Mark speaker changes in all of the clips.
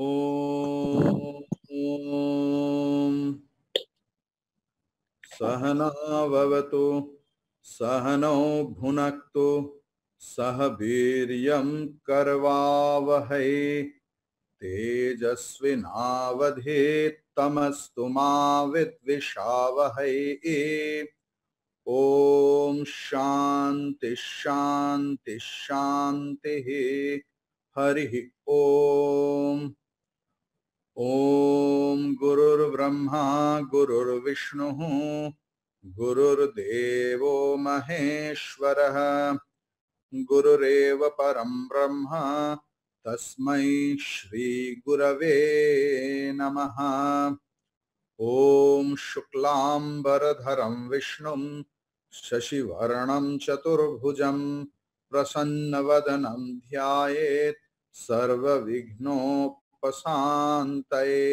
Speaker 1: ॐ सहना भवतु सहनौ भुनक्तु सह वीर्यं करवावहै तेजस्विनावधीतमस्तु मा विद्विषावहै ॐ शान्ति शान्ति शान्तिः हरिः ॐ ॐ गुरुर्ब्रह्मा गुरुर्विष्णुः गुरुर्देवो महेश्वरः गुरुरेव परं ब्रह्म तस्मै श्री गुरवे नमः। ॐ शुक्लांबरधरं विष्णुं शशिवर्णं चतुर्भुजं प्रसन्नवदनं ध्यायेत् सर्वविघ्नोपशान्तये।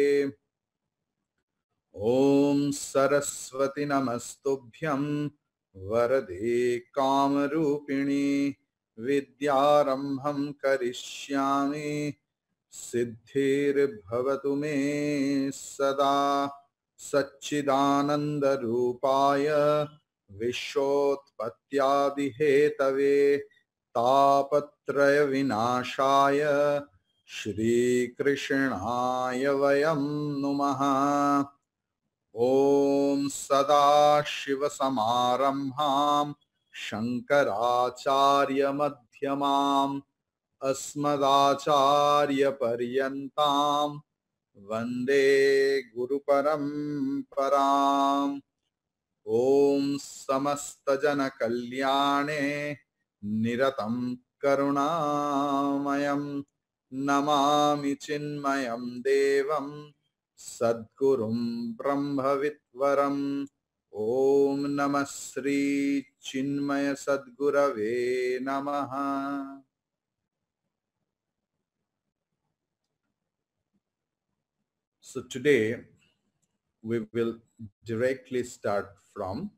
Speaker 1: ॐ सरस्वती नमस्तुभ्यं वरदे कामरूपिणी विद्यारम्भं करिष्यामि सिद्धिर्भवतु मे सदा सच्चिदानन्दरूपाय विश्वोत्पत्त्यादिहेतवे तापत्रय विनाशाय श्रीकृष्णाय वयं नुमः। ॐ सदाशिवसमारम्भां शङ्कराचार्यमध्यमाम् अस्मदाचार्यपर्यन्तां वन्दे गुरुपरम्पराम्। ॐ समस्तजनकल्याणे निरतं करुणामयं नमामि चिन्मयं देवं सद्गुरुं ब्रह्मविद्वरम्। ॐ नमः श्री चिन्मय सद्गुरवे नमः। So today we will directly start from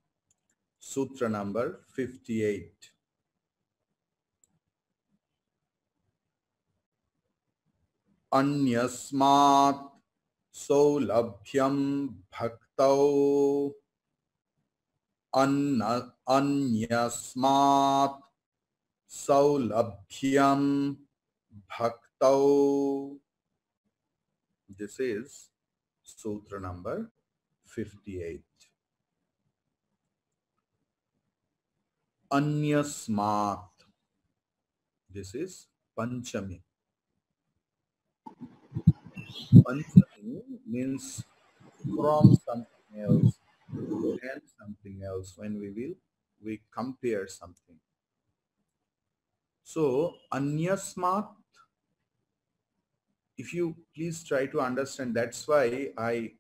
Speaker 1: Sutra number 58. Anyasmat saulabhyam bhaktau anyasmat saulabhyam bhaktau. This is Sutra number 58. Anyasmat. This is Panchami. Panchami means from something else and something else. When we compare something. So Anyasmat, if you please try to understand, that's why I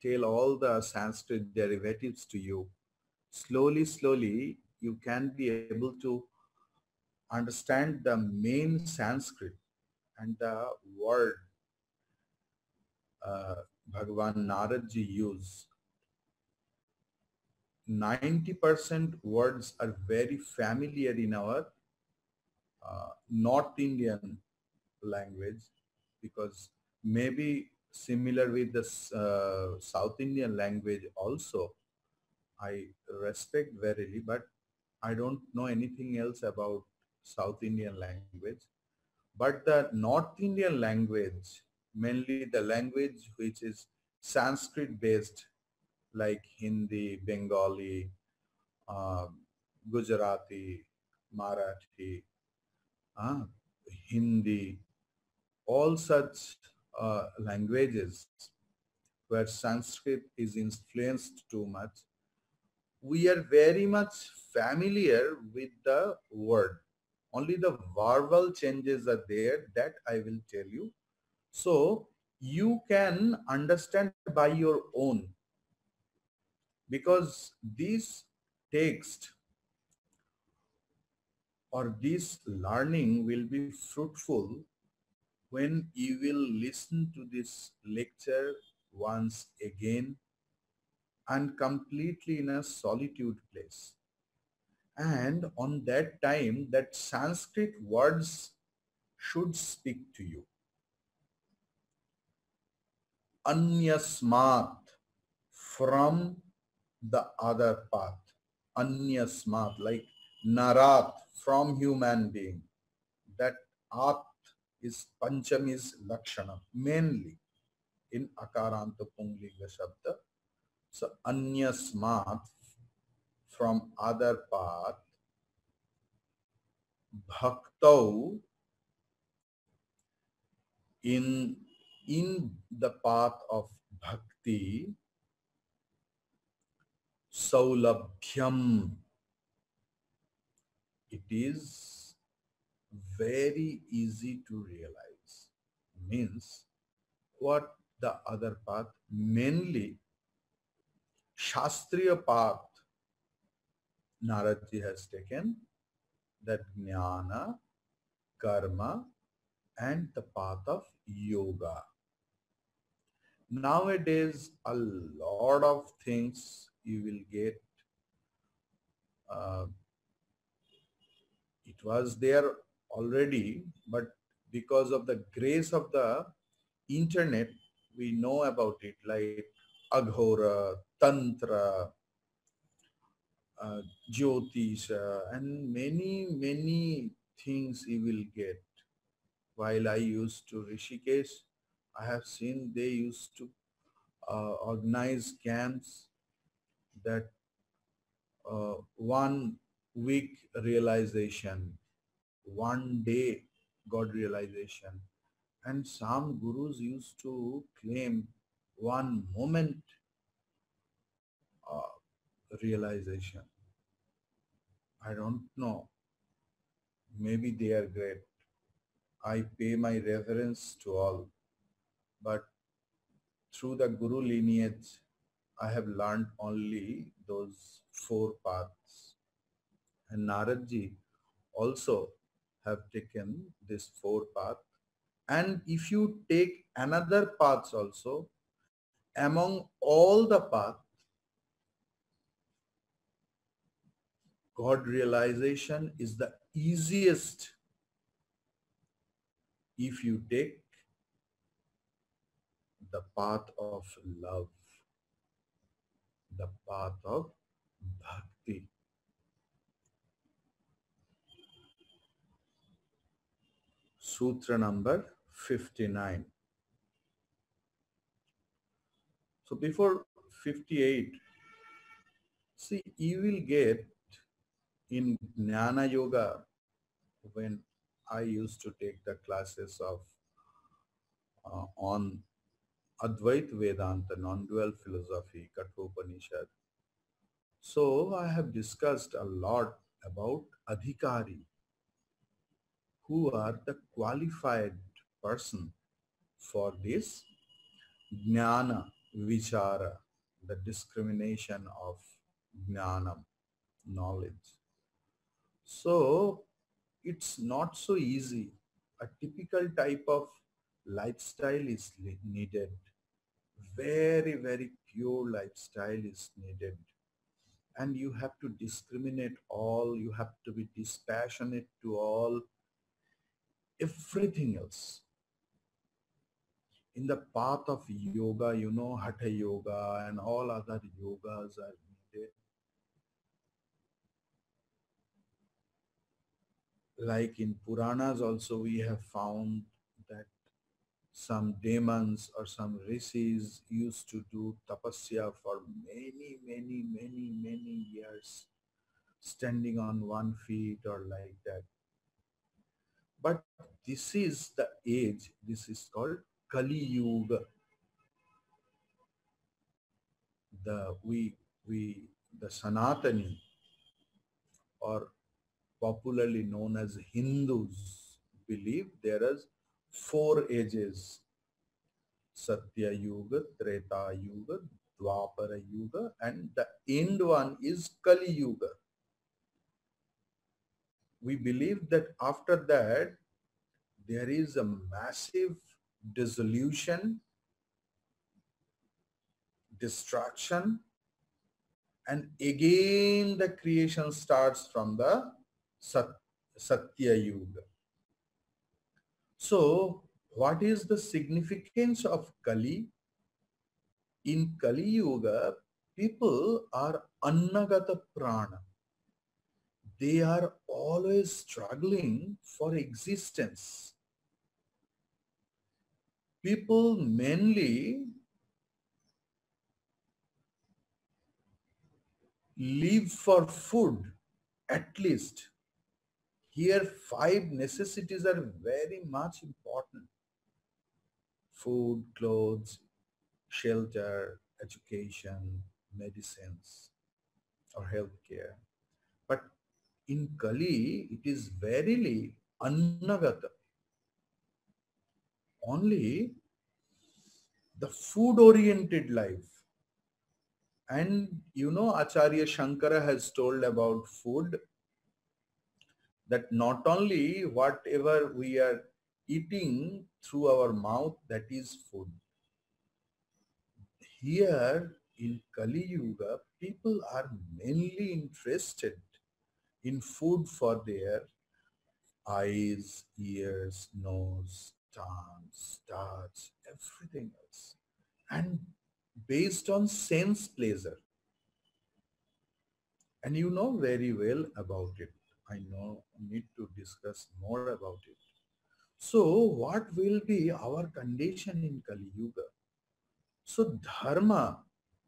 Speaker 1: tell all the Sanskrit derivatives to you. Slowly, you can be able to understand the main Sanskrit and the word Bhagavan Naradji used. 90% words are very familiar in our North Indian language, because maybe similar with the South Indian language also. I respect verily, but I don't know anything else about South Indian language. But the North Indian language, mainly the language which is Sanskrit based, like Hindi, Bengali, Gujarati, Marathi, Hindi, all such languages where Sanskrit is influenced too much, we are very much familiar with the word. Only the verbal changes are there, that I will tell you. So you can understand by your own, because this text or this learning will be fruitful when you will listen to this lecture once again and completely in a solitude place. And on that time, that Sanskrit words should speak to you. Anyasmat, from the other path. Anyasmat, like narat, from human being. That at is pancham is lakshana, mainly in akaranta pungliga shabda. So anyasmat, from other path, bhaktau, in the path of bhakti, saulabhyam, it is very easy to realize. Means what the other path, mainly Shastriya path, Naradji has taken, that jnana, karma, and the path of yoga. Nowadays, a lot of things you will get. Uh, it was there already, but because of the grace of the internet, we know about it, like Aghora, Tantra, uh, Jyotisha, and many things you will get. While I used to Rishikesh, I have seen they used to organize camps that 1 week realization, 1 day God realization. And some gurus used to claim 1 moment uh, realization. I don't know. Maybe they are great. I pay my reverence to all. But through the guru lineage, I have learned only those 4 paths. And Naradji also have taken this 4 path. And if you take another paths also, among all the paths, God realization is the easiest if you take the path of love, the path of bhakti. Sutra number 59. So before 58, see, you will get in Jnana Yoga, when I used to take the classes of on Advait Vedanta, non-dual philosophy, Kathopanishad. So I have discussed a lot about adhikari, who are the qualified person for this jnana vichara, the discrimination of jnanam, knowledge. So it's not so easy. A typical type of lifestyle is needed. Very pure lifestyle is needed. And you have to discriminate all, you have to be dispassionate to all, everything else. In the path of yoga, you know, Hatha Yoga and all other yogas are needed. Like in Puranas also we have found that some demons or some rishis used to do tapasya for many years, standing on 1 feet or like that. But this is the age, this is called Kali Yuga. The we the Sanatani, or popularly known as Hindus, believe there is 4 ages: Satya Yuga, Treta Yuga, Dwapara Yuga, and the end one is Kali Yuga. We believe that after that there is a massive dissolution, destruction, and again the creation starts from the Satya Yuga. So what is the significance of Kali? In Kali Yuga, people are annagata prana. They are always struggling for existence. People mainly live for food, at least. Here, five necessities are very much important: food, clothes, shelter, education, medicines, or healthcare. But in Kali, it is verily annagata. Only the food oriented life. And Acharya Shankara has told about food, that not only whatever we are eating through our mouth, that is food. Here in Kali Yuga, people are mainly interested in food for their eyes, ears, nose, tongue, touch, everything else. And based on sense pleasure. And you know very well about it. I know need to discuss more about it. So what will be our condition in Kali Yuga? So dharma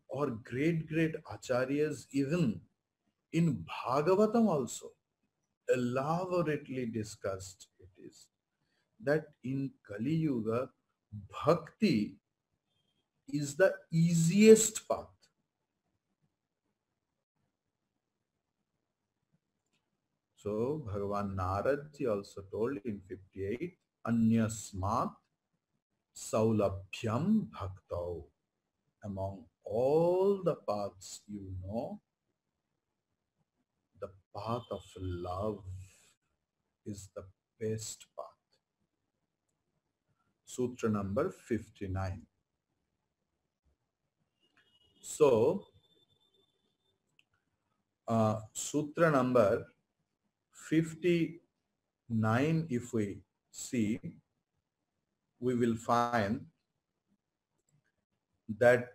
Speaker 1: or great acharyas even in Bhagavatam also elaborately discussed it is that in Kali Yuga, bhakti is the easiest path. So Bhagavan Narad ji also told in 58, Anyasmat Saulabhyam Bhaktau. Among all the paths the path of love is the best path. Sutra number 59. So, Sutra number 59, if we see, we will find that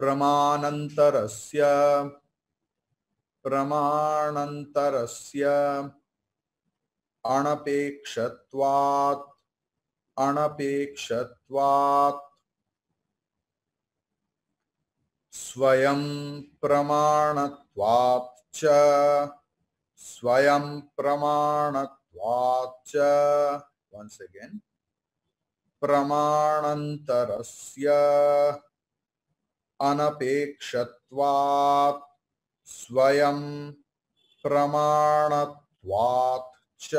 Speaker 1: pramanantarasya anapekshatvat anapekshत्वात् स्वयं प्रमाणत्वात् च स्वयं प्रमाणत्वात् च. Once again, प्रमाणन्तरस्य अनपेक्षत्वात् स्वयं प्रमाणत्वात् च.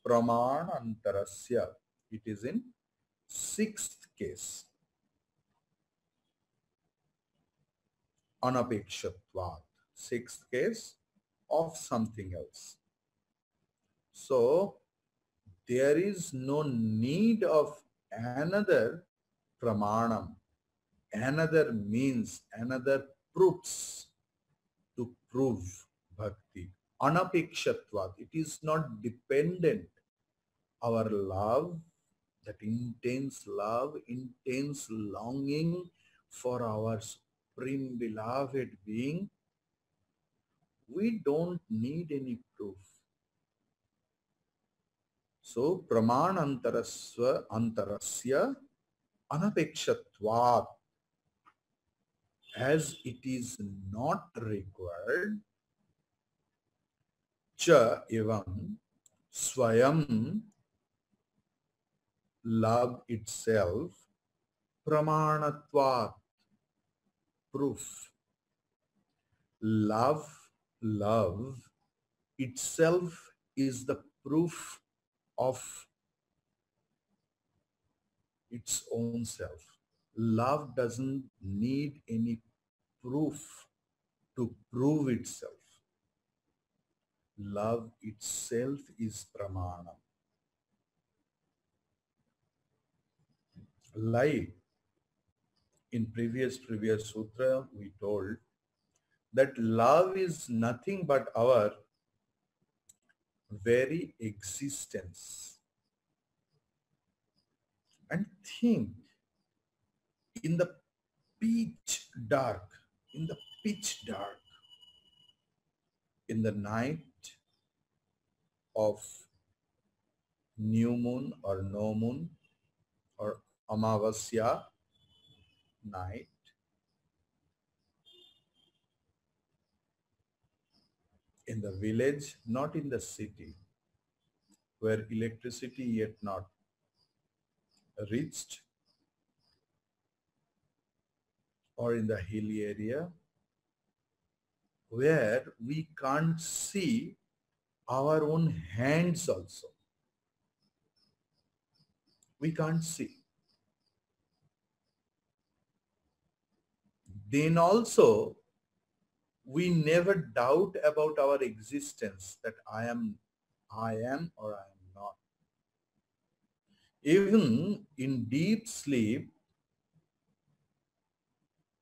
Speaker 1: Pramanantarasya. It is in sixth case. Anapekshatvat. Sixth case of something else. So there is no need of another pramanam, another means, another proofs to prove bhakti. Anapekshatvat. It is not dependent. Our love, that intense love, intense longing for our supreme beloved being, we don't need any proof. So, pramanantarasya antarasya anapekshatvat, as it is not required, cha evam swayam, love itself, pramanatvat, proof. Love itself is the proof of its own self. Love doesn't need any proof to prove itself. Love itself is pramana. Like in previous sutra, we told that love is nothing but our very existence. And think in the pitch dark, in the pitch dark, in the night of new moon or no moon or Amavasya night, in the village, not in the city, where electricity yet not reached, or in the hilly area, where we can't see our own hands also. We can't see. Then also, we never doubt about our existence that I am or I am not. Even in deep sleep,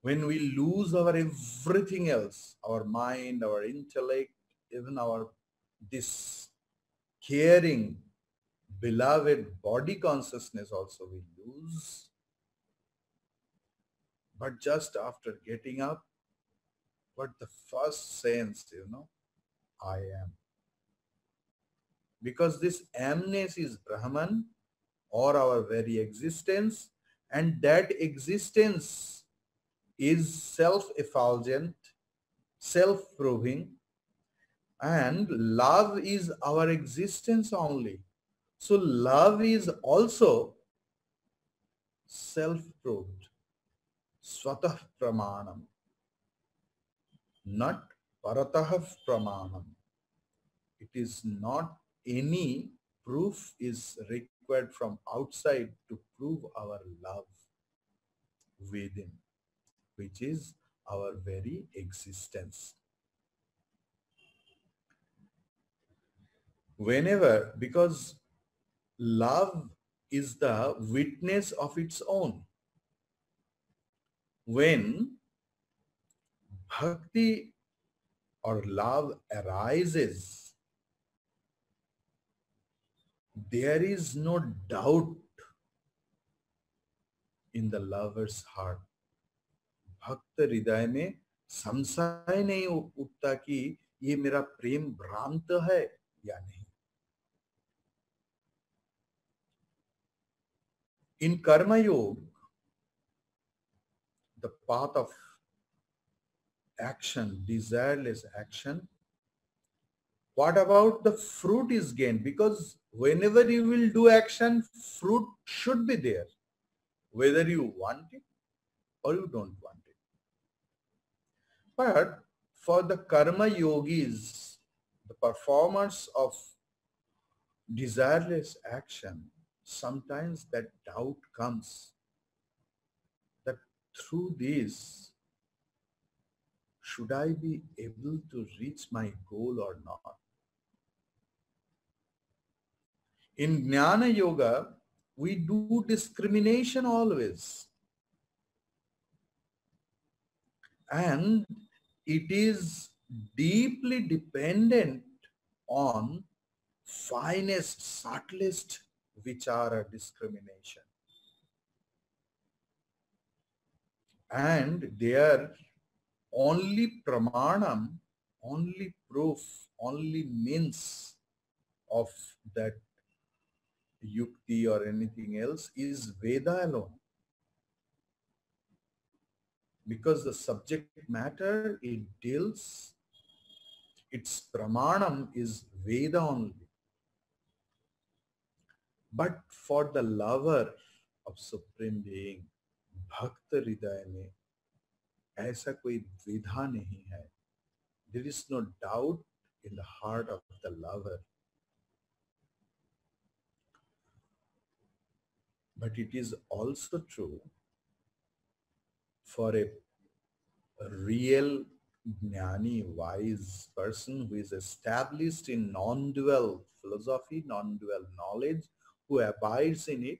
Speaker 1: when we lose our everything else, our mind, our intellect, even our this caring, beloved body consciousness also we lose. But just after getting up, what the first sense, I am. Because this amness is Brahman or our very existence, and that existence is self-effulgent, self-proving, and love is our existence only. So love is also self-proved, swatah pramanam, not paratah pramanam. It is not any proof is required from outside to prove our love within, which is our very existence. Whenever, because love is the witness of its own. When bhakti or love arises, there is no doubt in the lover's heart. भक्त हृदय में संशय नहीं उठता कि ये मेरा प्रेम भ्रांत है या नहीं. In Karma Yoga, the path of action, desireless action, what about the fruit is gained? Because whenever you will do action, fruit should be there, whether you want it or you don't want it. But for the karma yogis, the performance of desireless action, sometimes that doubt comes that through this, should I be able to reach my goal or not? In Jnana Yoga, we do discrimination always. And it is deeply dependent on finest, subtlest vichara discrimination. And their only pramanam, only proof, only means of that yukti or anything else is Veda alone. Because the subject matter it deals, its pramanam is Veda only. But for the lover of Supreme Being, भक्त हृदय में ऐसा कोई विधा नहीं है. There is no doubt in the heart of the lover. But it is also true for a real jnani, wise person who is established in non-dual philosophy, non-dual knowledge, who abides in it,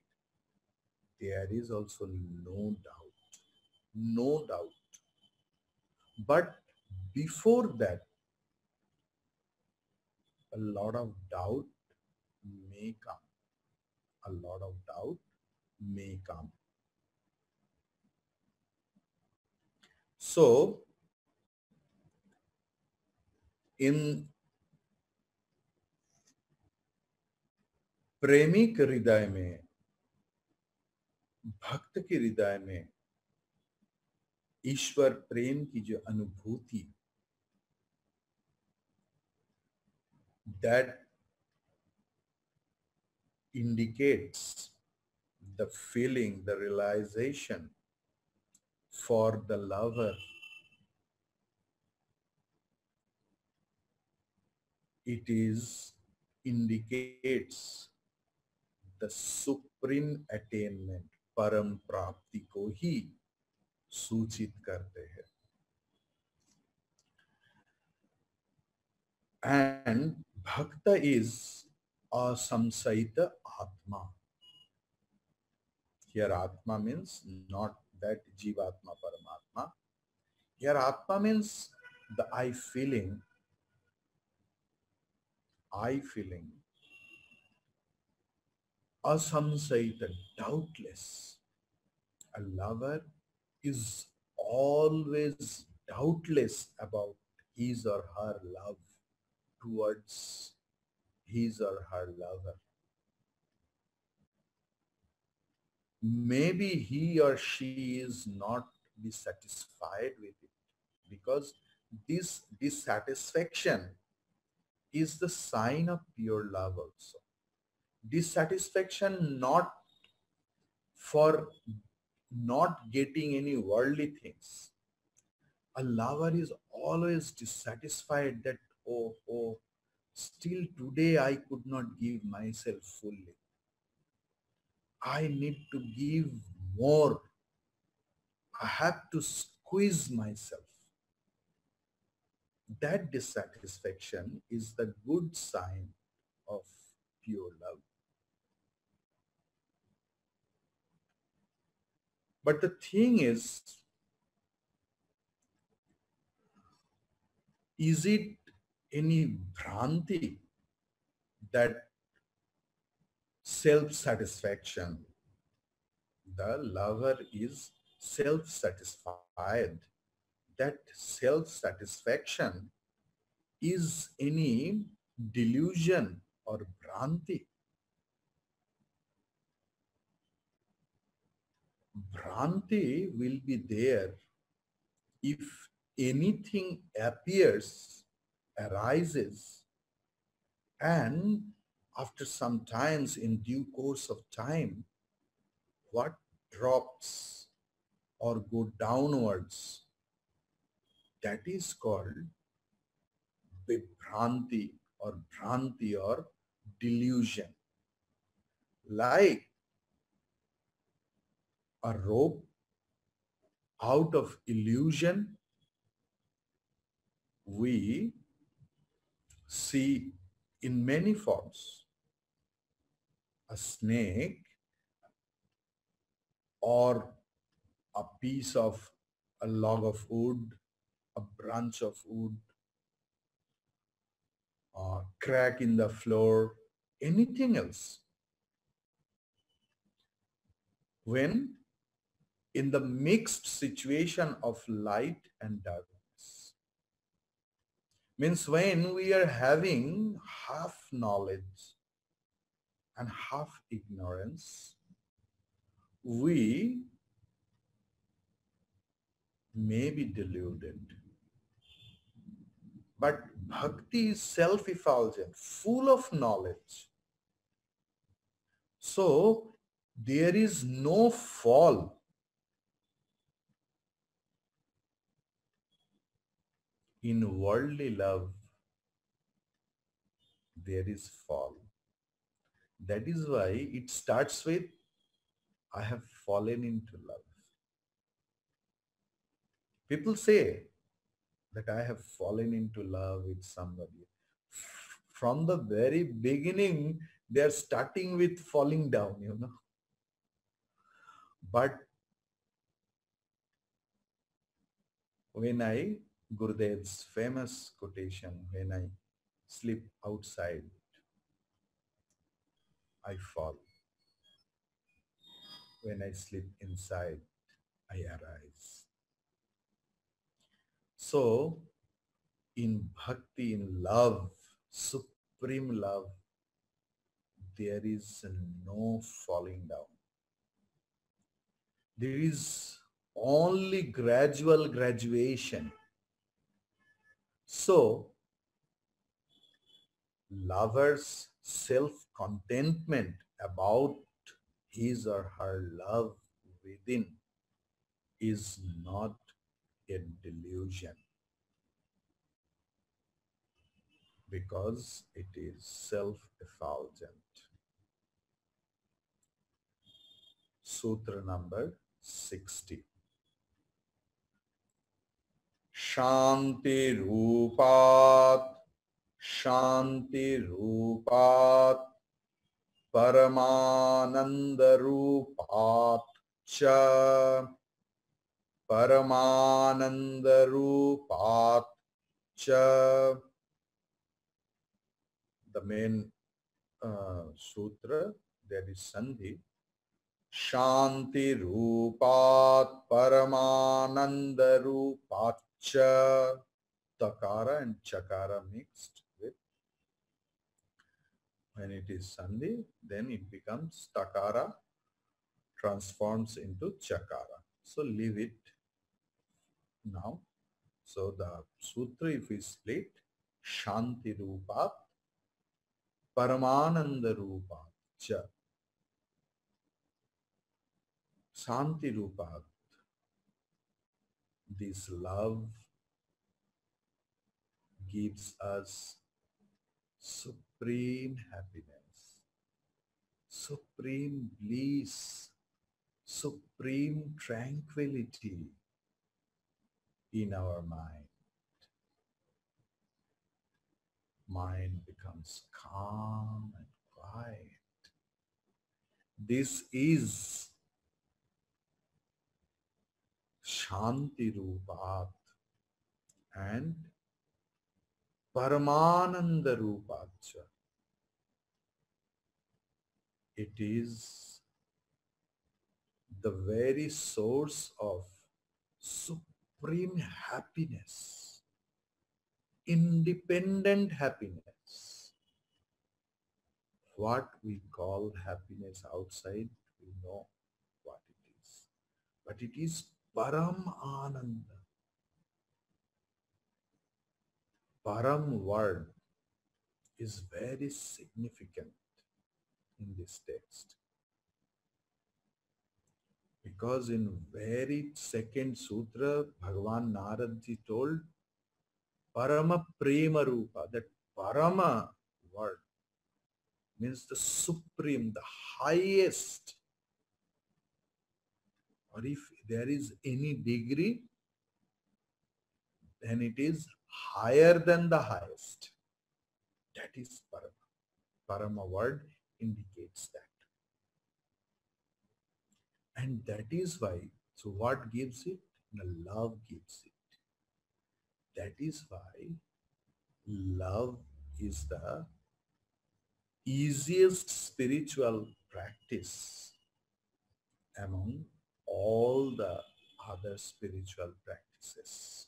Speaker 1: there is also no doubt. No doubt. But before that, a lot of doubt may come. A lot of doubt may come. So, in प्रेमी के हृदय में, भक्त के हृदय में ईश्वर प्रेम की जो अनुभूति, that indicates the feeling, the realization for the lover. It is indicates the supreme attainment, परम प्राप्ति को ही सूचित करते हैं. And bhakta is a samsayita atma. Here atma means not that jivatma paramatma. Here atma means the I feeling, asamsayita, doubtless. A lover is always doubtless about his or her love towards his or her lover. Maybe he or she is not dissatisfied with it, because this dissatisfaction is the sign of pure love also. Dissatisfaction not for not getting any worldly things. A lover is always dissatisfied that, oh, still today I could not give myself fully. I need to give more. I have to squeeze myself. That dissatisfaction is the good sign of pure love. But the thing is it any bhranti that self-satisfaction, the lover is self-satisfied, that self-satisfaction is any delusion or bhranti? Bhranti will be there if anything arises, and after some times, in due course of time, what drops or go downwards, that is called vibhranti or bhranti or delusion. Like a rope out of illusion, we see in many forms a snake or a piece of a log of wood, a branch of wood, a crack in the floor, anything else. When in the mixed situation of light and darkness, means when we are having half knowledge and half ignorance, we may be deluded. But bhakti is self-effulgent, full of knowledge. So there is no fall. In worldly love, there is fall. That is why it starts with, I have fallen into love. People say that I have fallen into love with somebody. From the very beginning, they are starting with falling down. But Gurudev's famous quotation, when I sleep outside, I fall. When I sleep inside, I arise. So, in bhakti, in love, supreme love, there is no falling down. There is only gradual graduation. So, lover's self contentment about his or her love within is not a delusion because it is self effulgent. Sutra number 60. Shanti Rupat, Shanti Rupat, Paramananda Rupat Cha, Paramananda Rupat Cha. The main sutra, there is Sandhi. Shanti Rupat Paramananda Rupacha. Takara and Chakara mixed with, when it is Sandhi, then it becomes Takara, transforms into Chakara. So leave it now. So the sutra, if we split, Shanti Rupat Paramananda Rupat Cha. Shanti Rupat, this love gives us supreme happiness, supreme bliss, supreme tranquility in our mind. Mind becomes calm and quiet. This is Shanti Rupat and Paramananda Rupacha. It is the very source of supreme happiness, independent happiness. What we call happiness outside, we know what it is. But it is Param Ananda. Param word is very significant in this text. Because in very second sutra, Bhagavan Narad ji told Parama Prema Rupa, that Parama word means the supreme, the highest. Or if there is any degree, then it is higher than the highest. That is Parama. Parama word indicates that. And that is why, so what gives it? The love gives it. That is why love is the easiest spiritual practice among all the other spiritual practices.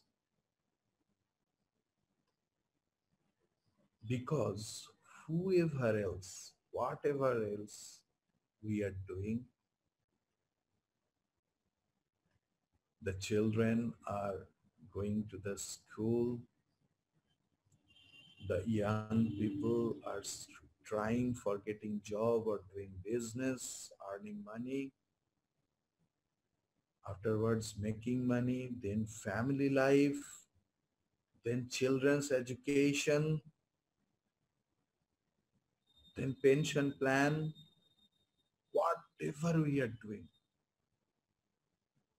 Speaker 1: Because whoever else, whatever else we are doing, the children are going to the school, the young people are trying for getting job or doing business, earning money, afterwards making money, then family life, then children's education, then pension plan, whatever we are doing,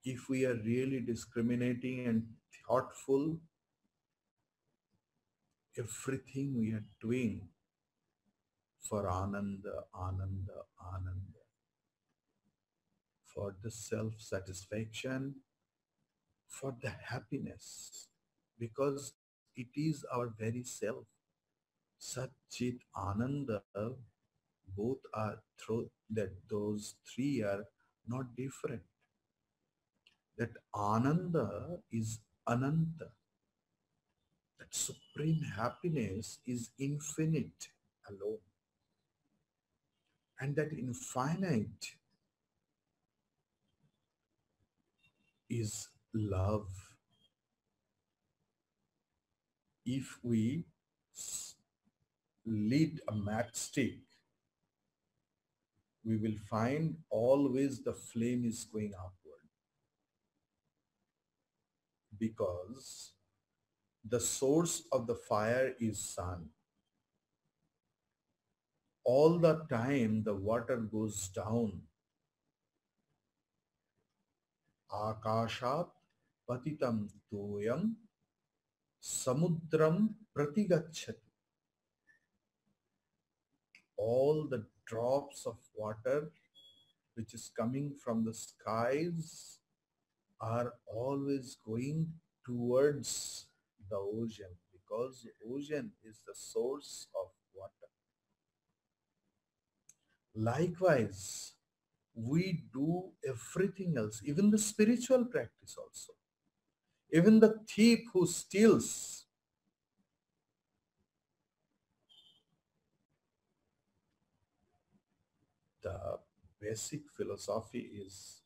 Speaker 1: if we are really discriminating and thoughtful, everything we are doing for Ananda, Ananda, Ananda, for the self-satisfaction, for the happiness, because it is our very self. Satchit Ananda, both are through that those three are not different. That Ananda is Ananta. That supreme happiness is infinite alone. And that infinite is love. If we s- lit a matchstick, we will find always the flame is going upward because the source of the fire is sun. All the time the water goes down. Akashat patitam toyam samudram pratigacchati. All the drops of water which is coming from the skies are always going towards the ocean because ocean is the source of water. Likewise, we do everything else, even the spiritual practice also. Even the thief who steals, the basic philosophy is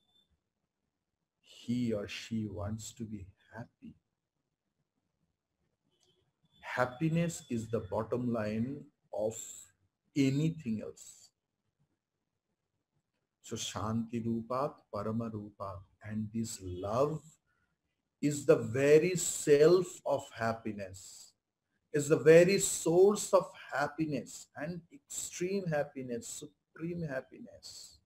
Speaker 1: he or she wants to be happy. Happiness is the bottom line of anything else. So Shanti Rupat, Parama Rupat, and this love is the very self of happiness, is the very source of happiness and extreme happiness, supreme happiness,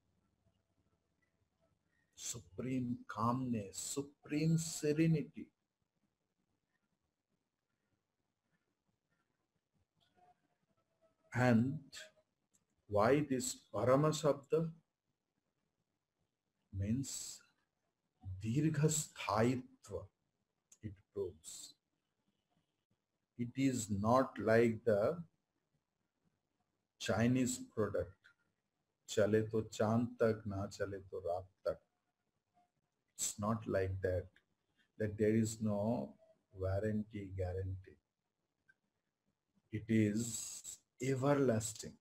Speaker 1: supreme calmness, supreme serenity. And why this Parama Shabda means Dirghasthaitva, it proves. It is not like the Chinese product, chale to chand tak, na chale to raat tak. It's not like that there is no warranty, guarantee. It is everlasting.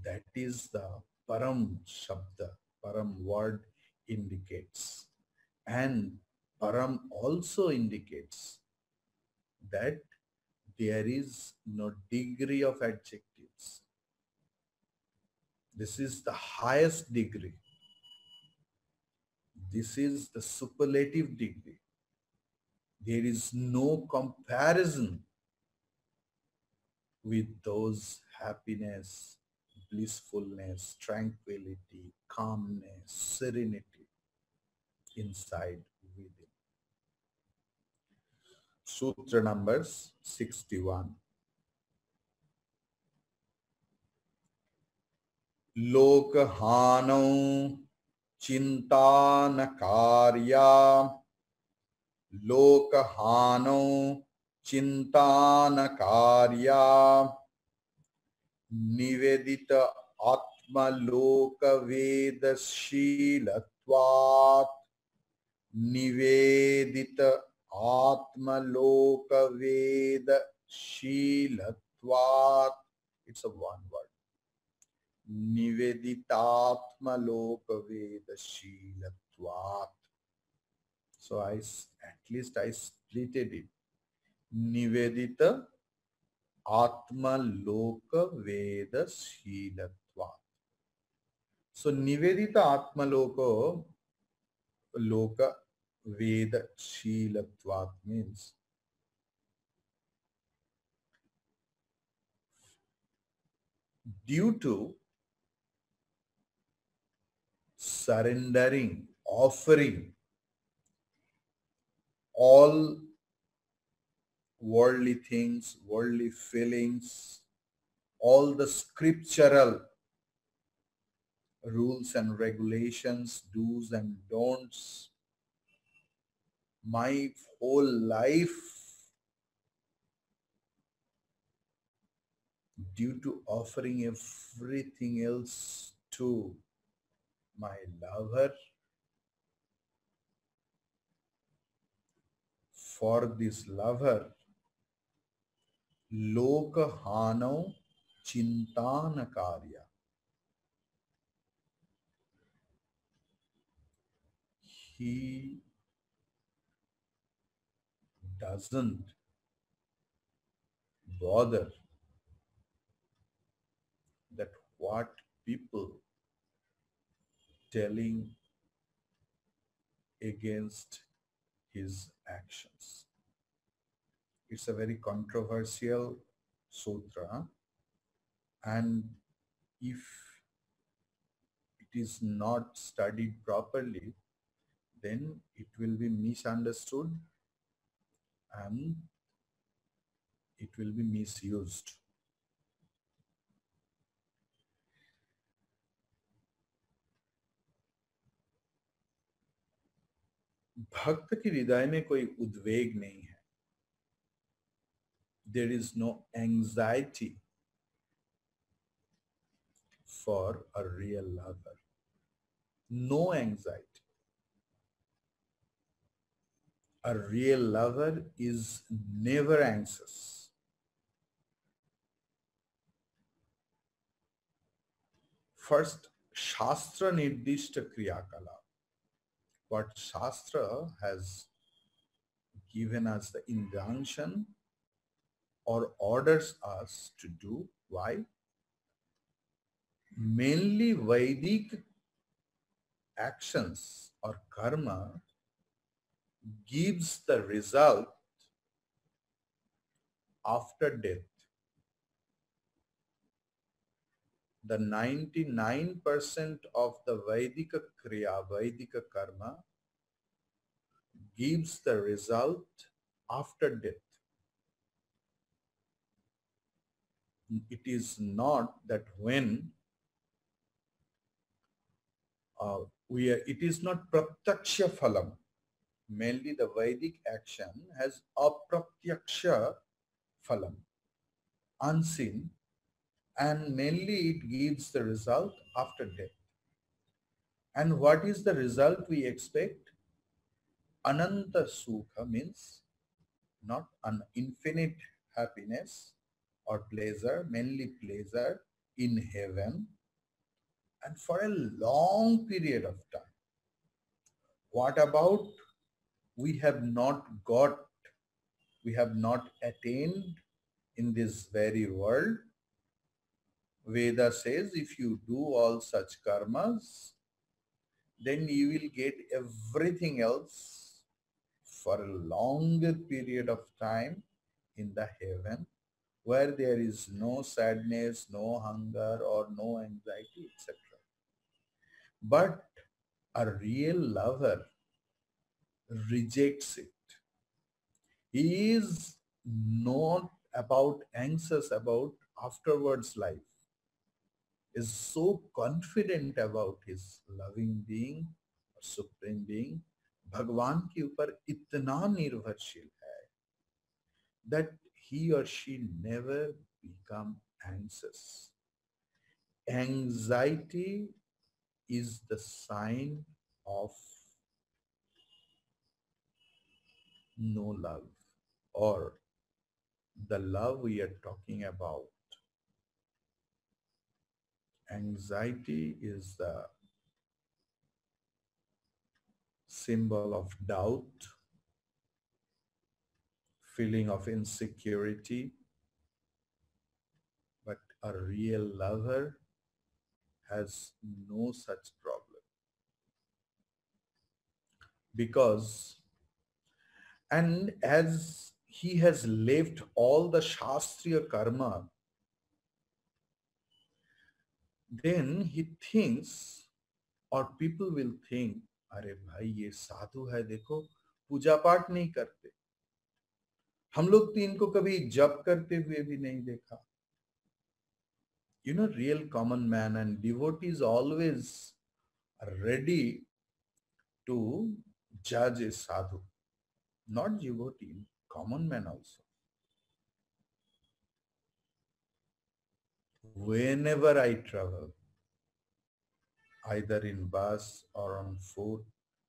Speaker 1: That is the Param Shabda, Param word indicates. And Param also indicates that there is no degree of adjectives. This is the highest degree. This is the superlative degree. There is no comparison with those happiness, blissfulness, tranquility, calmness, serenity inside within. Sutra numbers 61. Lokahano चिंता न कार्या लोकहानो चिंता न कार्या निवेदित आत्मलोक वेदशीलत्वात् निवेदित आत्मलोक वेदशीलत्वात्. It's a one word. Niveditatma vedashilatvat. So at least I splitted it. Nivedita atma loka vedashilatvat. So Nivedita atma loka vedashilatvat means due to surrendering, offering all worldly things, worldly feelings, all the scriptural rules and regulations, do's and don'ts, my whole life due to offering everything else to my lover, for this lover, lokahano chintana karya. He doesn't bother that what people telling against his actions. It's a very controversial sutra, and if it is not studied properly, then it will be misunderstood and it will be misused. भक्त के हृदय में कोई उद्वेग नहीं है. There is no anxiety for a real lover. No anxiety. A real lover is never anxious. First, Shastra Nirdishta Kriyakala. What Shastra has given us the injunction or orders us to do. Why? Mainly Vedic actions or karma gives the result after death. The 99% of the Vedika Kriya, Vedika karma gives the result after death. It is not that when it is not pratyaksha phalam. Mainly the Vedic action has apratyaksha phalam, unseen, and mainly it gives the result after death. And what is the result we expect? Ananta Sukha means not an infinite happiness or pleasure, mainly pleasure in heaven and for a long period of time. What about we have not got, we have not attained in this very world? Veda says if you do all such karmas, then you will get everything else for a longer period of time in the heaven where there is no sadness, no hunger or no anxiety, etc. But a real lover rejects it. He is not about anxious about afterwards life, is so confident about his loving being or supreme being, भगवान के ऊपर इतना निर्भरशील है that he or she never become anxious. Anxiety is the sign of no love, or the love we are talking about. Anxiety is the symbol of doubt, feeling of insecurity, but a real lover has no such problem. Because, and as he has left all the Shastriya karma, then he thinks, or people will think, अरे भाई ये साधु है, देखो पूजा पाठ नहीं करते, हम लोग तो इनको कभी जप करते हुए भी नहीं देखा. You know, real common man and devotees always ready to judge a sadhu, not devotee, common man also. Whenever I travel, either in bus or on foot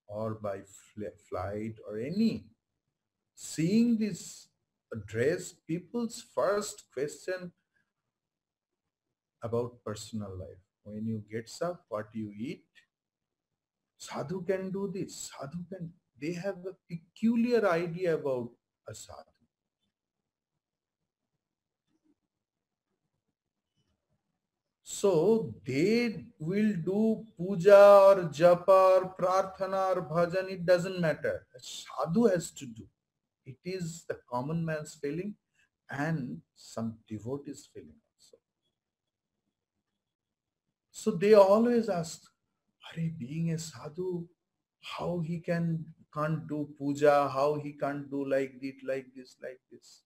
Speaker 1: or by flight or any. Seeing this dress, people's first question about personal life. When you gets up, what you eat, sadhu can do this, sadhu can. They have a peculiar idea about a sadhu. So they will do puja or japa or prarthana or bhajan, it doesn't matter. A sadhu has to do. It is the common man's feeling and some devotees' feeling also. So they always ask, Are being a sadhu, how he can't do puja, how he can't do like this, like this, like this.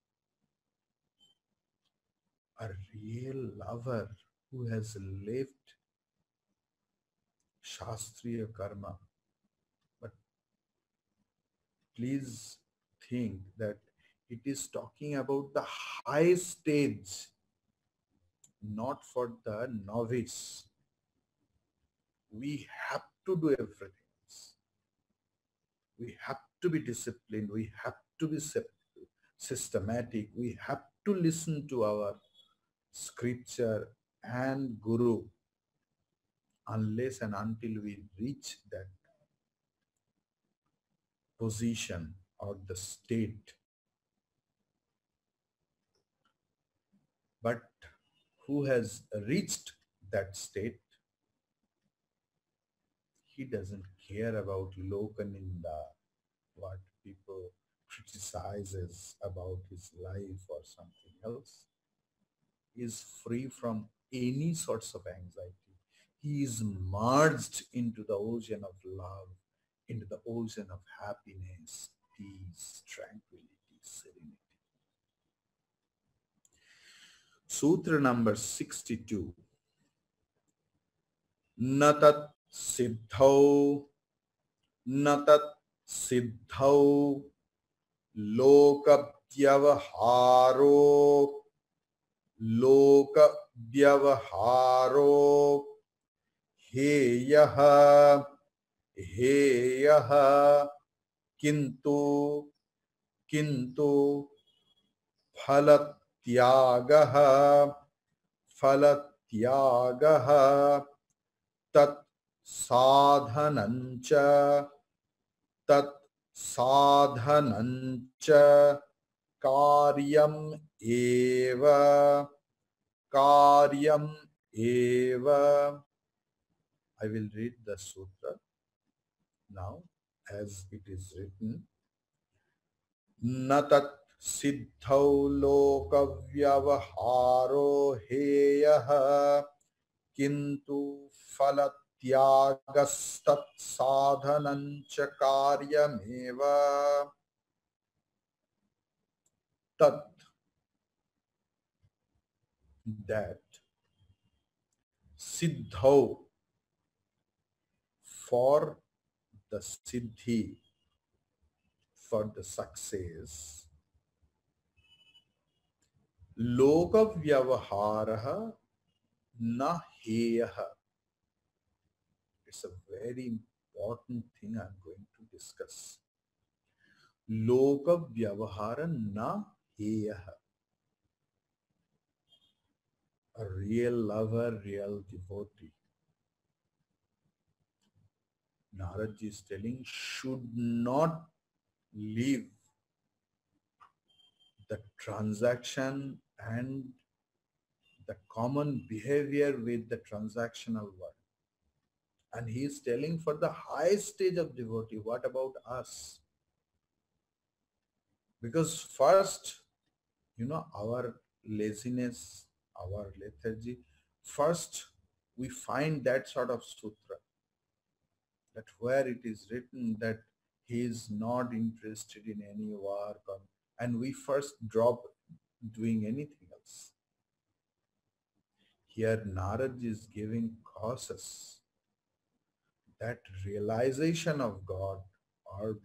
Speaker 1: A real lover who has left Shastriya karma. But please think that it is talking about the high stage, not for the novice. We have to do everything. We have to be disciplined. We have to be systematic. We have to listen to our scripture and guru unless and until we reach that position or the state. But who has reached that state, he doesn't care about lokaninda, what people criticizes about his life or something else. He is free from any sorts of anxiety. He is merged into the ocean of love, into the ocean of happiness, peace, tranquility, serenity. Sutra number 62. Natat siddhau, natat siddhau, lokapyavaharo, lokapyavaharo, हेयः हेयः किन्तु किन्तु फलत्यागः फलत्यागः तत् साधनञ्च तत् साधनञ्च कार्यम् एव कार्यम् एव. I will read the sutra now as it is written. Natat siddhau lokavyavaharo heyaha kintu falatyagastat sadhanancha karyameva. Tat, that siddhau, for the siddhi, for the success, lokavyavaharaha na heyaha. It's a very important thing I'm going to discuss. Lokavyavahara na heyaha. A real lover, real devotee, Naradji is telling, should not leave the transaction and the common behavior with the transactional world. And he is telling for the highest stage of devotee, what about us? Because first, our laziness, our lethargy, first we find that sort of sutra, that where it is written that he is not interested in any work, and we first drop doing anything else. Here Narad is giving causes that realization of God or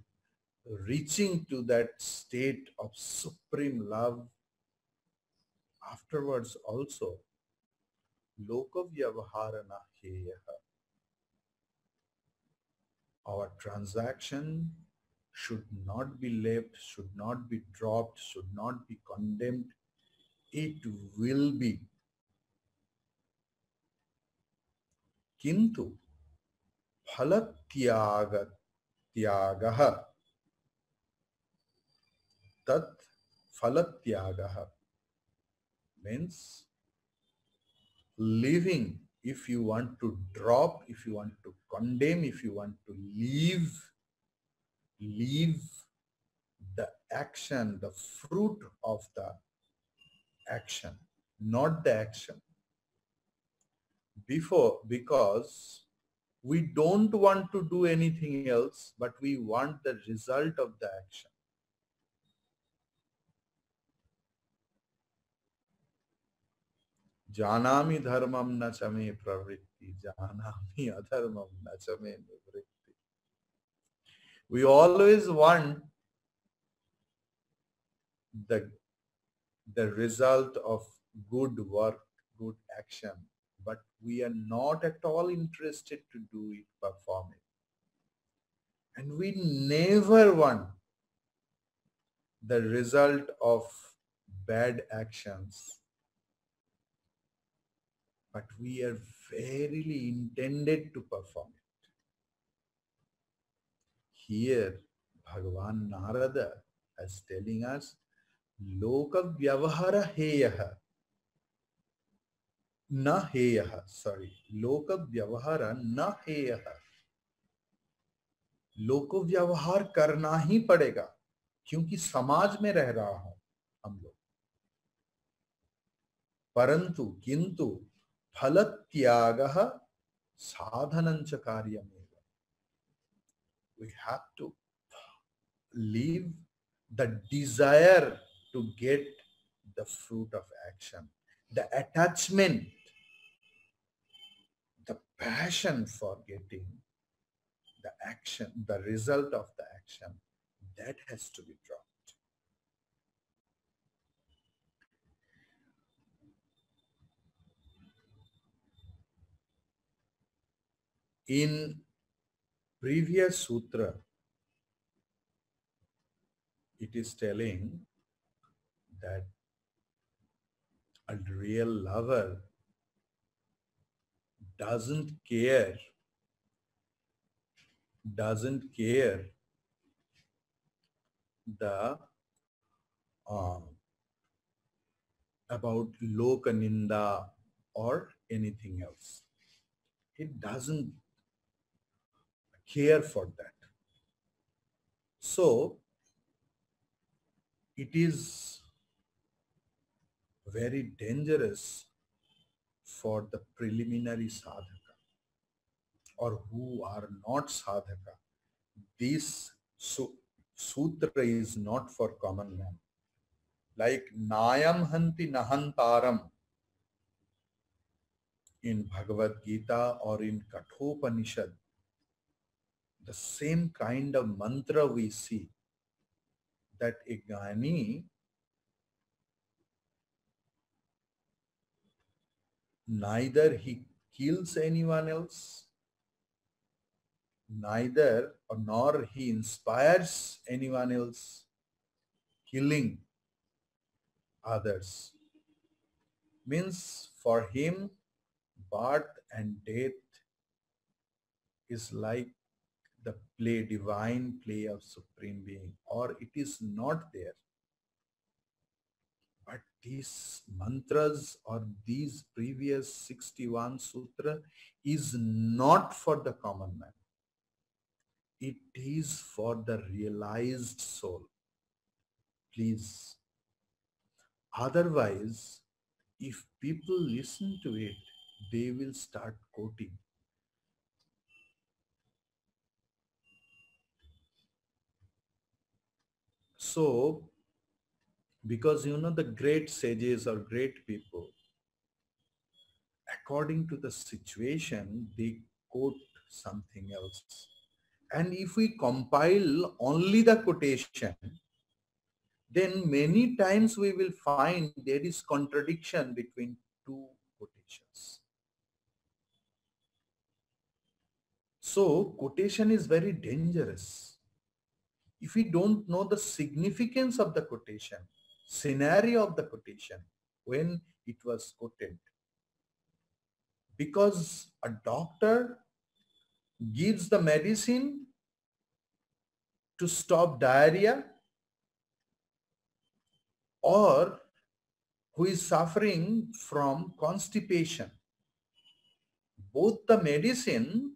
Speaker 1: reaching to that state of supreme love afterwards also, lokavyavaharana heyaha. Our transaction should not be left, should not be dropped, should not be condemned. It will be. Kintu phalatyaga tyagaha tat phalatyagaha means living. If you want to drop, if you want to condemn, if you want to leave the action, the fruit of the action, not the action. Because we don't want to do anything else, but we want the result of the action. Janami dharmam na chame pravritti, janami adharmam na chame nivritti. We always want the result of good work, good action, but we are not at all interested to do it, perform it. And we never want the result of bad actions, but we are verily intended to perform it. Here, Bhagavan Narada is telling us, Loka Vyavahara Heyaha. न हेयः sorry लोक व्यवहार न हेयः लोक व्यवहार करना ही पड़ेगा क्योंकि समाज में रह रहा हूं हम लोग परंतु किंतु फल त्यागः साधनंच कार्यमेव we have to leave the desire to get the fruit of action, the attachment, the passion for getting the action, the result of the action, that has to be dropped. In previous sutra, it is telling that a real lover doesn't care the about loka ninda or anything else. He doesn't care for that. So it is very dangerous for the preliminary sadhaka or who are not sadhaka. This sutra is not for common man. Like Nayam Hanti Nahantaram in Bhagavad Gita or in Kathopanishad, the same kind of mantra we see that a Gnani neither he kills anyone else, neither or nor he inspires anyone else killing others. Means for him, birth and death is like the play, divine play of Supreme Being, or it is not there. But these mantras or these previous 61 sutra is not for the common man. It is for the realized soul. Please. Otherwise, if people listen to it, they will start quoting. So, because the great sages or great people, according to the situation, they quote something else. And if we compile only the quotation, then many times we will find there is contradiction between two quotations. So quotation is very dangerous. If we don't know the significance of the quotation, scenario of the quotation, when it was quoted, because a doctor gives the medicine to stop diarrhea, or who is suffering from constipation, both the medicine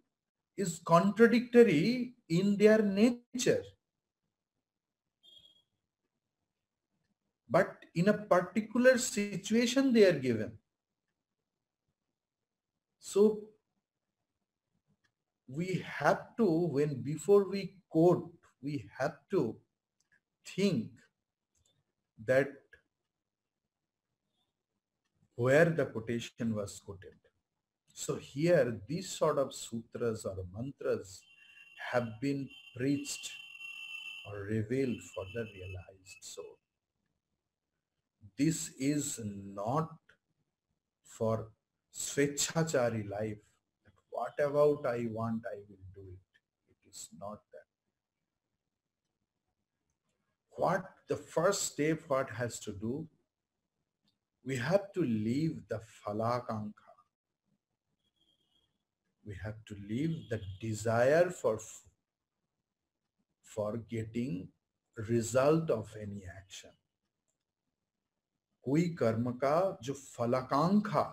Speaker 1: is contradictory in their nature, but in a particular situation they are given. So we have to, when before we quote, we have to think that where the quotation was quoted. So here these sort of sutras or mantras have been preached or revealed for the realized soul. This is not for swechachari life. That what about I want, I will do it. It is not that. What the first step what has to do, we have to leave the phalakanka. We have to leave the desire for getting result of any action. कोई कर्म का जो फलाकांक्षा,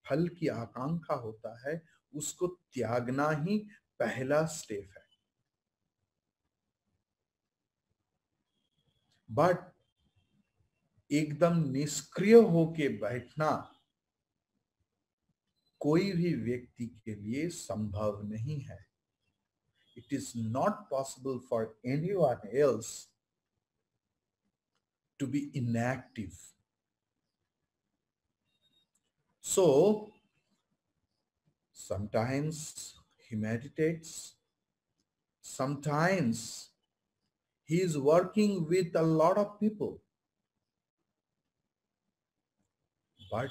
Speaker 1: फल की आकांक्षा होता है, उसको त्यागना ही पहला स्टेप है. बट एकदम निष्क्रिय होके बैठना कोई भी व्यक्ति के लिए संभव नहीं है. It is not possible for anyone else to be inactive. So sometimes he meditates, sometimes he is working with a lot of people, but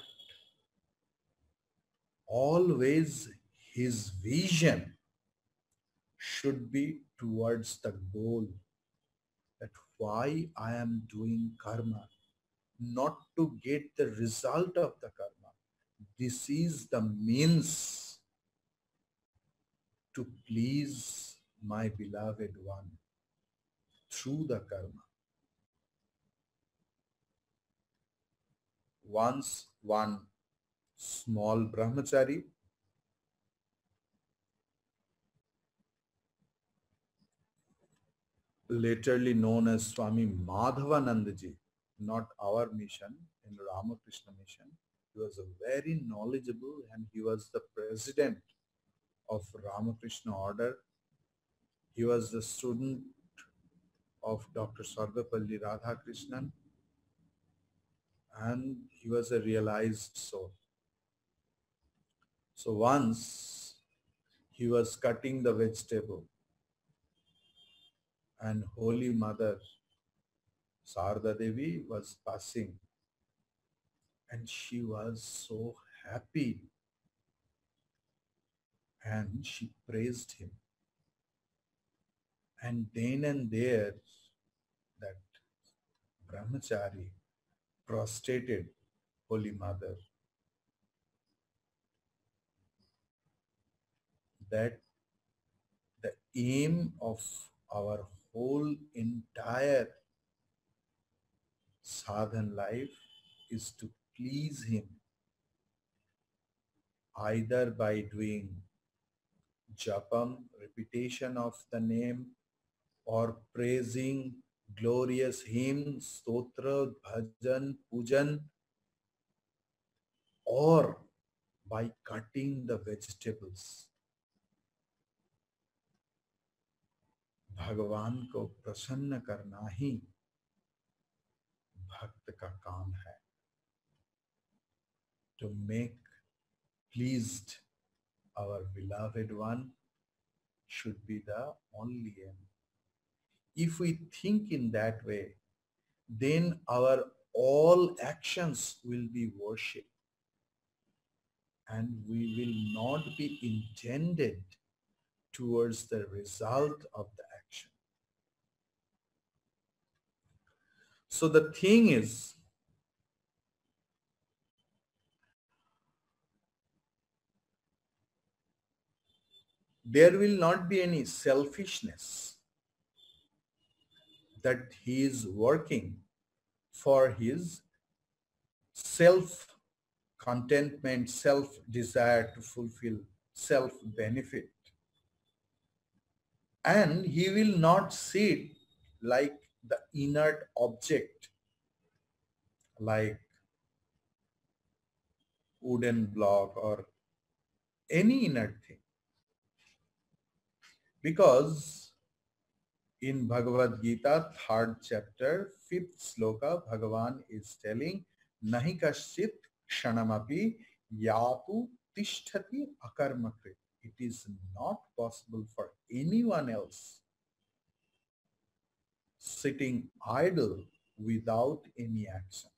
Speaker 1: always his vision should be towards the goal, that why I am doing karma, not to get the result of the karma. This is the means to please my beloved one through the karma. Once one small brahmachari, laterly known as Swami Madhavanandaji, not our mission, in Ramakrishna mission, he was a very knowledgeable, and he was the president of Ramakrishna order. He was the student of Dr. Sarvepalli Radhakrishnan, and he was a realized soul. So once he was cutting the vegetable, and Holy Mother Sarda Devi was passing, and she was so happy, and she praised him. And then and there, that brahmachari prostrated Holy Mother, that the aim of our whole entire sadhan life is to please him, either by doing japam, repetition of the name, or praising glorious hymns, stotra, bhajan, pujan, or by cutting the vegetables. भगवान को प्रसन्न करना ही भक्त का काम है. To make pleased our beloved one should be the only aim. If we think in that way, then our all actions will be worship, and we will not be intended towards the result of the action. So the thing is, there will not be any selfishness that he is working for his self-contentment, self-desire to fulfill self-benefit. And he will not sit like the inert object, like wooden block or any inert thing. Because in Bhagavad Gita, 3rd chapter, 5th sloka, Bhagavan is telling, Nahi kaschit kshanamapi yatu tishtati akarmakrit. It is not possible for anyone else sitting idle without any action.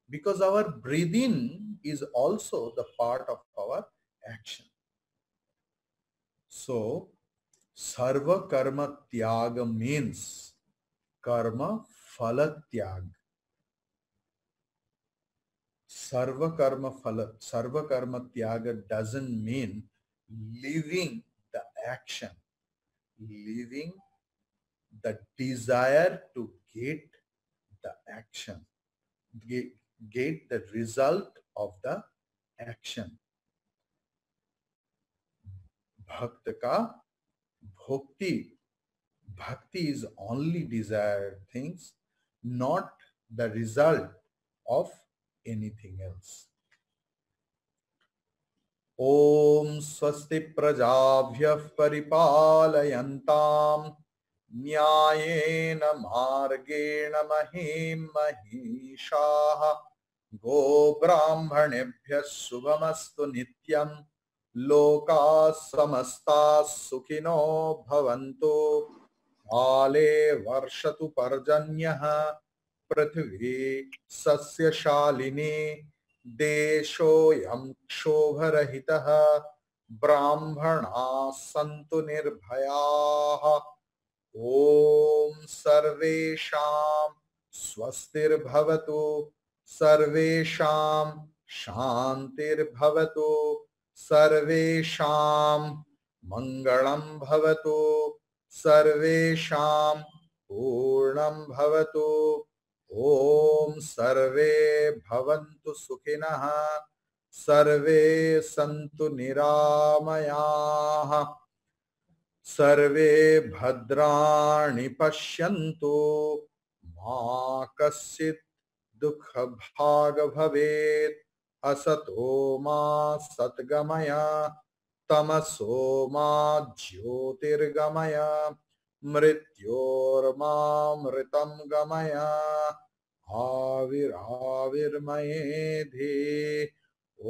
Speaker 1: Because our breathing is also the part of our action. So, Sarva karma tyaga means karma phala tyag. Sarva karma tyaga doesn't mean leaving the action, leaving the desire to get the action, get the result of the action. Bhakta ka bhakti. Bhakti is only desired things, not the result of anything else. Om swasti prajabhyah paripalayantam nyayena margena mahim mahishaha go brahmanebhyah subhamastu nityam loka samasta sukhino bhavantu काले वर्षतु पर्जन्यः पृथ्वी सस्यशालिनी देशोऽयं क्षोभरहितः ब्राह्मणाः सन्तु निर्भयाः ॐ सर्वेषां स्वस्तिर्भवतु सर्वेषां शान्तिर्भवतु सर्वेषां मङ्गलं भवतु सर्वेषां पूर्णं भवतु ॐ सर्वे भवन्तु सुखिनः सर्वे सन्तु निरामयाः सर्वे भद्राणि पश्यन्तु मा कश्चित् दुःखभाग् भवेत् असतो मा सद्गमय तमसो मा ज्योतिर्गमय मृत्योर्मामृतं गमय आविराविर्मयेधि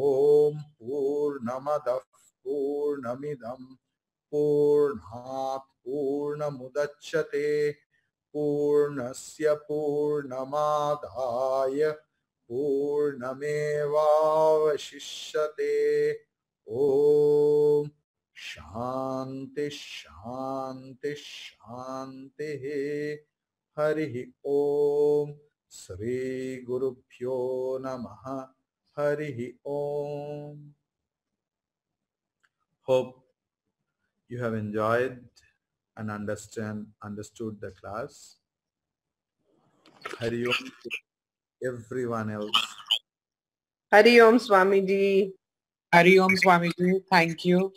Speaker 1: ॐ पूर्णमदः पूर्णमिदं पूर्णात् पूर्णमुदच्यते पूर्णस्य पूर्णमादाय पूर्णमेवावशिष्यते ॐ शांति शांति शांति हरि ओम श्री गुरुभ्यो नमः हरि ओम. Hope you have enjoyed and understood the class. Hari Om to everyone else.
Speaker 2: Hari Om Swamiji.
Speaker 3: Hari Om Swamiji, thank you.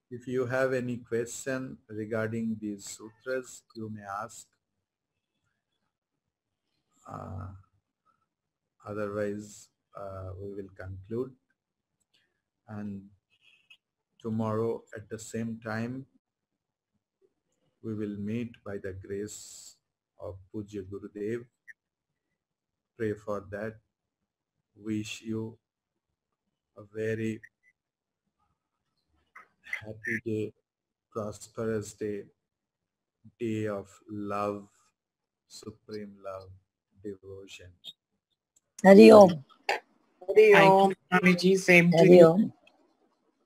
Speaker 1: If you have any question regarding these sutras, you may ask. Otherwise, we will conclude. And tomorrow at the same time, we will meet by the grace of Pujya Gurudev. Pray for that. Wish you a very happy day, prosperous day, day of love, supreme love, devotion.
Speaker 4: Hari Om.
Speaker 2: Hari
Speaker 3: Thank
Speaker 2: Om.
Speaker 3: you, Swamiji. Same to
Speaker 4: Hari
Speaker 3: you.
Speaker 4: Om.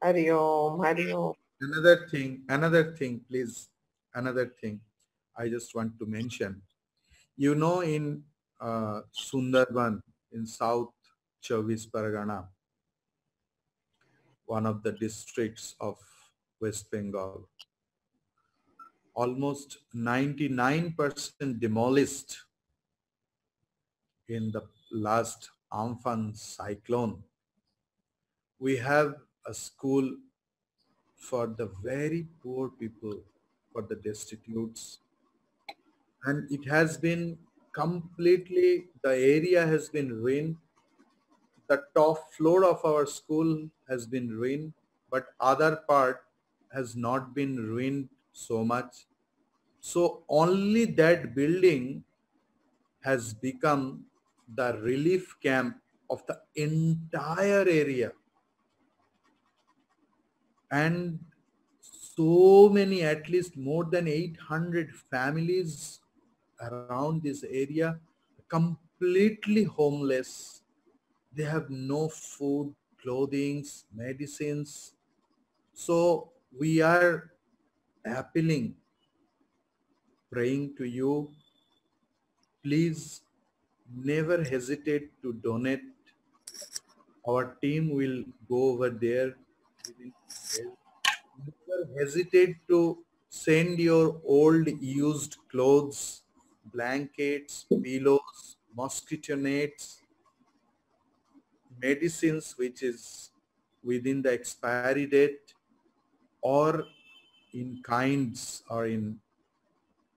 Speaker 2: Hari Om. Hari Om.
Speaker 1: Another thing, please. Another thing I just want to mention. You know, in Sundarban in South Chauvis Pargana, one of the districts of West Bengal, almost 99% demolished in the last Amphan cyclone. We have a school for the very poor people, for the destitutes, and it has been completely, the area has been ruined. The top floor of our school has been ruined, but other part has not been ruined so much. So only that building has become the relief camp of the entire area. And so many, at least more than 800 families around this area, completely homeless. They have no food, clothing, medicines. So we are appealing, praying to you, please never hesitate to donate. Our team will go over there within days. Never hesitate to send your old used clothes, blankets, pillows, mosquito nets, medicines which is within the expiry date, or in kinds or in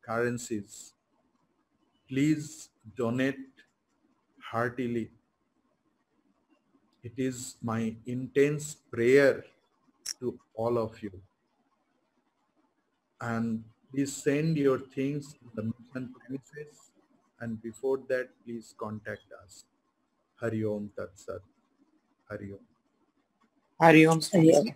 Speaker 1: currencies. Please donate heartily. It is my intense prayer to all of you. And please send your things to the mission premises. And before that, please contact us. Hari Om Tat Sat. Hari Om.
Speaker 3: Hari Om, Swamiji.
Speaker 4: Hari Om.